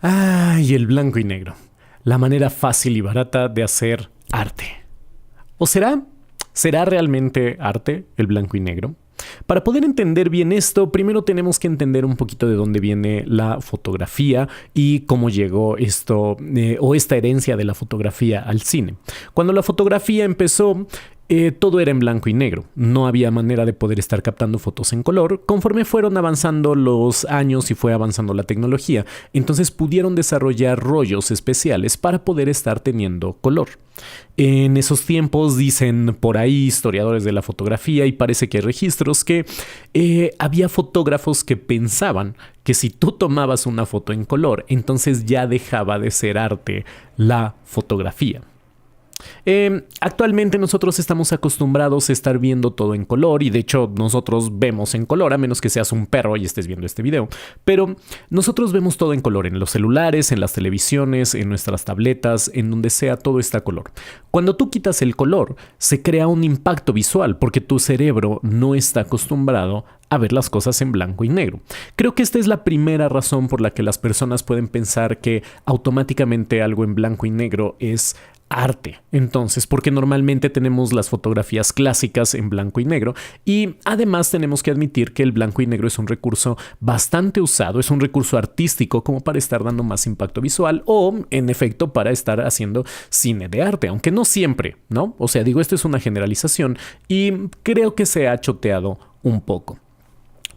Y el blanco y negro. La manera fácil y barata de hacer arte. ¿O será realmente arte el blanco y negro? Para poder entender bien esto, primero tenemos que entender un poquito de dónde viene la fotografía y cómo llegó esto o esta herencia de la fotografía al cine. Cuando la fotografía empezó, todo era en blanco y negro. No había manera de poder estar captando fotos en color. Conforme fueron avanzando los años y fue avanzando la tecnología, entonces pudieron desarrollar rollos especiales para poder estar teniendo color. En esos tiempos dicen por ahí historiadores de la fotografía y parece que hay registros que había fotógrafos que pensaban que si tú tomabas una foto en color, entonces ya dejaba de ser arte la fotografía. Actualmente nosotros estamos acostumbrados a estar viendo todo en color y de hecho nosotros vemos en color, a menos que seas un perro y estés viendo este video, pero nosotros vemos todo en color, en los celulares, en las televisiones, en nuestras tabletas, en donde sea, todo está a color. Cuando tú quitas el color, se crea un impacto visual porque tu cerebro no está acostumbrado a ver las cosas en blanco y negro. Creo que esta es la primera razón por la que las personas pueden pensar que automáticamente algo en blanco y negro es arte. Entonces, porque normalmente tenemos las fotografías clásicas en blanco y negro y además tenemos que admitir que el blanco y negro es un recurso bastante usado, es un recurso artístico como para estar dando más impacto visual o, en efecto, para estar haciendo cine de arte, aunque no siempre, ¿no? O sea, digo, esto es una generalización y creo que se ha choteado un poco.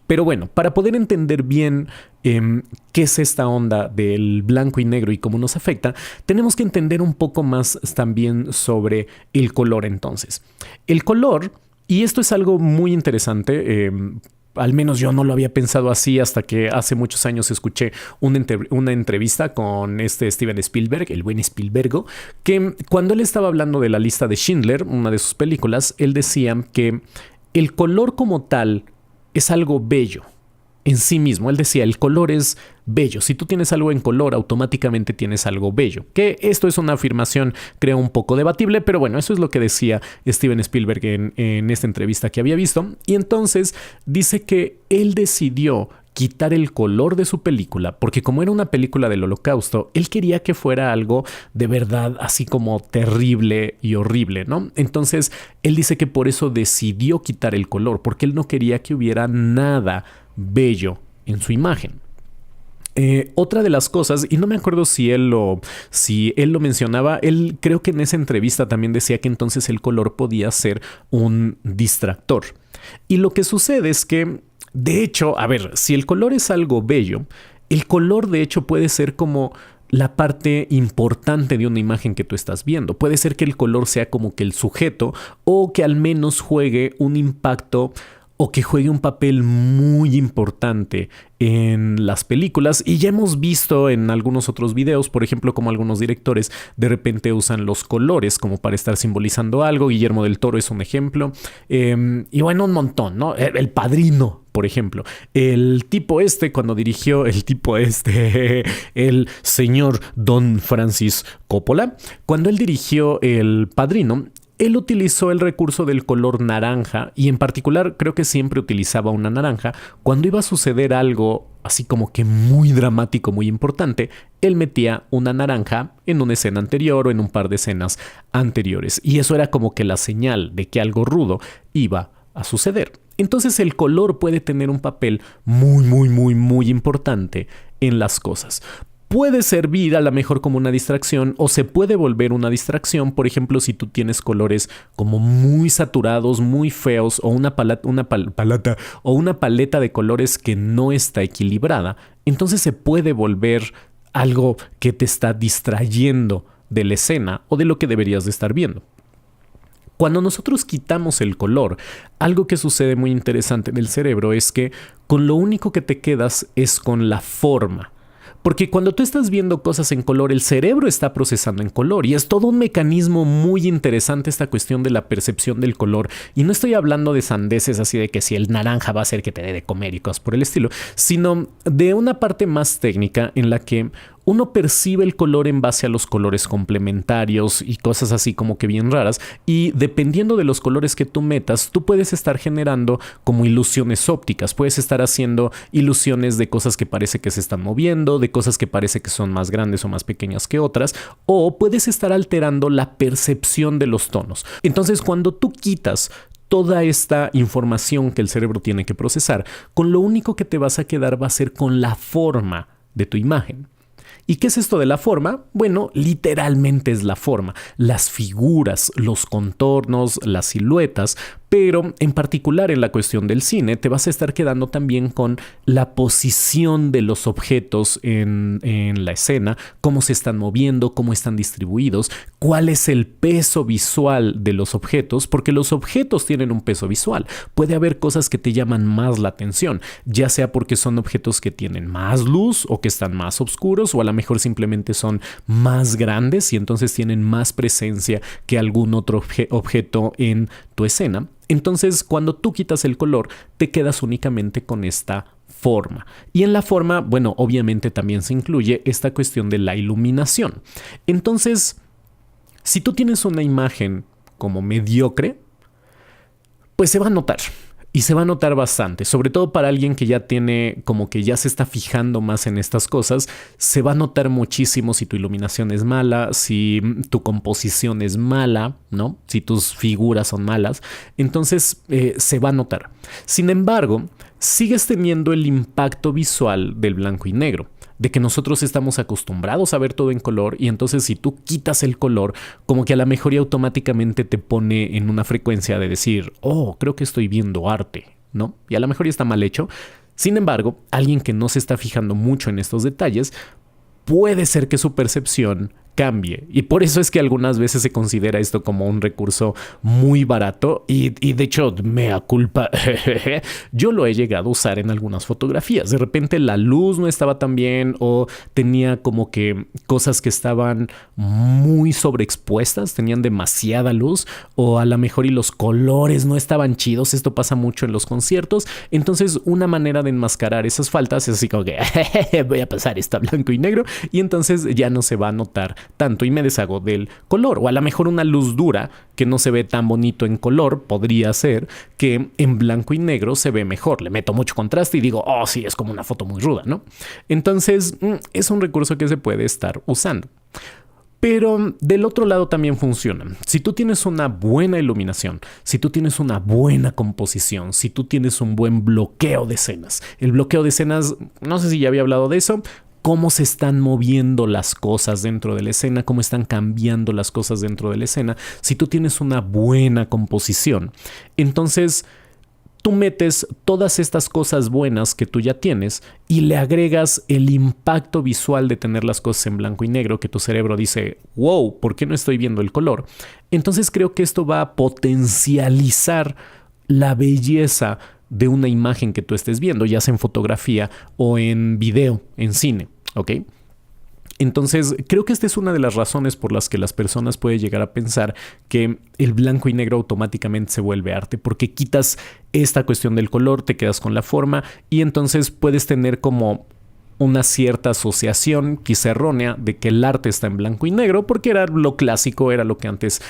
Pero bueno, para poder entender bien qué es esta onda del blanco y negro y cómo nos afecta, tenemos que entender un poco más también sobre el color entonces. El color, y esto es algo muy interesante, al menos yo no lo había pensado así hasta que hace muchos años escuché una entrevista con Steven Spielberg, el buen Spielbergo, que cuando él estaba hablando de la lista de Schindler, una de sus películas, él decía que el color como tal es algo bello en sí mismo. Él decía, el color es bello. Si tú tienes algo en color, automáticamente tienes algo bello. Que esto es una afirmación, creo, un poco debatible, pero bueno, eso es lo que decía Steven Spielberg en esta entrevista que había visto. Y entonces dice que él decidió quitar el color de su película, porque como era una película del Holocausto, él quería que fuera algo de verdad así como terrible y horrible, ¿no? Entonces, él dice que por eso decidió quitar el color, porque él no quería que hubiera nada bello en su imagen. Otra de las cosas, y no me acuerdo si él lo mencionaba, él creo que en esa entrevista también decía que entonces el color podía ser un distractor. Y lo que sucede es que de hecho, a ver, si el color es algo bello, el color de hecho puede ser como la parte importante de una imagen que tú estás viendo. Puede ser que el color sea como que el sujeto o que al menos juegue un impacto o que juegue un papel muy importante en las películas. Y ya hemos visto en algunos otros videos, por ejemplo, como algunos directores de repente usan los colores como para estar simbolizando algo. Guillermo del Toro es un ejemplo. Y bueno, un montón, ¿no? El Padrino, por ejemplo. El señor Don Francis Coppola, cuando él dirigió El Padrino, él utilizó el recurso del color naranja y en particular creo que siempre utilizaba una naranja. Cuando iba a suceder algo así como que muy dramático, muy importante, él metía una naranja en una escena anterior o en un par de escenas anteriores. Y eso era como que la señal de que algo rudo iba a suceder. Entonces el color puede tener un papel muy importante en las cosas. Puede servir a lo mejor como una distracción o se puede volver una distracción, por ejemplo, si tú tienes colores como muy saturados, muy feos o una paleta de colores que no está equilibrada, entonces se puede volver algo que te está distrayendo de la escena o de lo que deberías de estar viendo. Cuando nosotros quitamos el color, algo que sucede muy interesante en el cerebro es que con lo único que te quedas es con la forma. Porque cuando tú estás viendo cosas en color, el cerebro está procesando en color y es todo un mecanismo muy interesante esta cuestión de la percepción del color. Y no estoy hablando de sandeces así de que si el naranja va a hacer que te dé de comer y cosas por el estilo, sino de una parte más técnica en la que uno percibe el color en base a los colores complementarios y cosas así como que bien raras, y dependiendo de los colores que tú metas, tú puedes estar generando como ilusiones ópticas, puedes estar haciendo ilusiones de cosas que parece que se están moviendo, de cosas que parece que son más grandes o más pequeñas que otras, o puedes estar alterando la percepción de los tonos. Entonces, cuando tú quitas toda esta información que el cerebro tiene que procesar, con lo único que te vas a quedar va a ser con la forma de tu imagen. ¿Y qué es esto de la forma? Bueno, literalmente es la forma, las figuras, los contornos, las siluetas, pero en particular en la cuestión del cine te vas a estar quedando también con la posición de los objetos en la escena, cómo se están moviendo, cómo están distribuidos, cuál es el peso visual de los objetos, porque los objetos tienen un peso visual. Puede haber cosas que te llaman más la atención, ya sea porque son objetos que tienen más luz o que están más oscuros, o a lo mejor simplemente son más grandes y entonces tienen más presencia que algún otro objeto en tu escena. Entonces, cuando tú quitas el color, te quedas únicamente con esta forma. Y en la forma, bueno, obviamente también se incluye esta cuestión de la iluminación. Entonces, si tú tienes una imagen como mediocre, pues se va a notar. Y se va a notar bastante, sobre todo para alguien que ya tiene, como que ya se está fijando más en estas cosas, se va a notar muchísimo si tu iluminación es mala, si tu composición es mala, ¿no? Si tus figuras son malas, entonces se va a notar. Sin embargo, sigues teniendo el impacto visual del blanco y negro, de que nosotros estamos acostumbrados a ver todo en color, y entonces si tú quitas el color, como que a la mejor y automáticamente te pone en una frecuencia de decir, oh, creo que estoy viendo arte, ¿no? Y a lo mejor ya está mal hecho. Sin embargo, alguien que no se está fijando mucho en estos detalles, puede ser que su percepción cambie. Y por eso es que algunas veces se considera esto como un recurso muy barato y de hecho, mea culpa, yo lo he llegado a usar en algunas fotografías. De repente la luz no estaba tan bien o tenía como que cosas que estaban muy sobreexpuestas, tenían demasiada luz, o a lo mejor y los colores no estaban chidos. Esto pasa mucho en los conciertos. Entonces, una manera de enmascarar esas faltas es así como que voy a pasar esto a blanco y negro, y entonces ya no se va a notar tanto y me deshago del color. O a lo mejor una luz dura que no se ve tan bonito en color podría ser que en blanco y negro se ve mejor. Le meto mucho contraste y digo, oh sí, es como una foto muy ruda, ¿no? Entonces es un recurso que se puede estar usando. Pero del otro lado también funciona. Si tú tienes una buena iluminación, si tú tienes una buena composición, si tú tienes un buen bloqueo de escenas. El bloqueo de escenas, no sé si ya había hablado de eso, cómo se están moviendo las cosas dentro de la escena, cómo están cambiando las cosas dentro de la escena. Si tú tienes una buena composición, entonces tú metes todas estas cosas buenas que tú ya tienes y le agregas el impacto visual de tener las cosas en blanco y negro, que tu cerebro dice, wow, ¿por qué no estoy viendo el color? Entonces creo que esto va a potencializar la belleza de una imagen que tú estés viendo, ya sea en fotografía o en video, en cine, ¿ok? Entonces, creo que esta es una de las razones por las que las personas pueden llegar a pensar que el blanco y negro automáticamente se vuelve arte, porque quitas esta cuestión del color, te quedas con la forma y entonces puedes tener como una cierta asociación, quizá errónea, de que el arte está en blanco y negro, porque era lo clásico, era lo que antes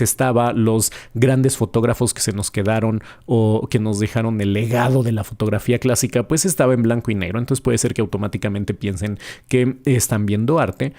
estaba. Los grandes fotógrafos que se nos quedaron o que nos dejaron el legado de la fotografía clásica, pues estaba en blanco y negro. Entonces puede ser que automáticamente piensen que están viendo arte,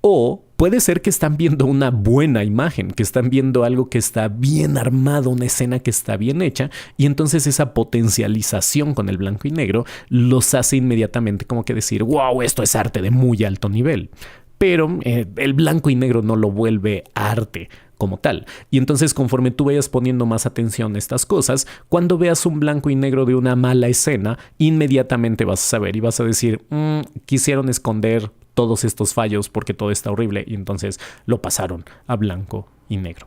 o puede ser que están viendo una buena imagen, que están viendo algo que está bien armado, una escena que está bien hecha, y entonces esa potencialización con el blanco y negro los hace inmediatamente como que decir, wow, esto es arte de muy alto nivel. Pero el blanco y negro no lo vuelve arte como tal. Y entonces, conforme tú vayas poniendo más atención a estas cosas, cuando veas un blanco y negro de una mala escena, inmediatamente vas a saber y vas a decir, quisieron esconder todos estos fallos porque todo está horrible, y entonces lo pasaron a blanco y negro.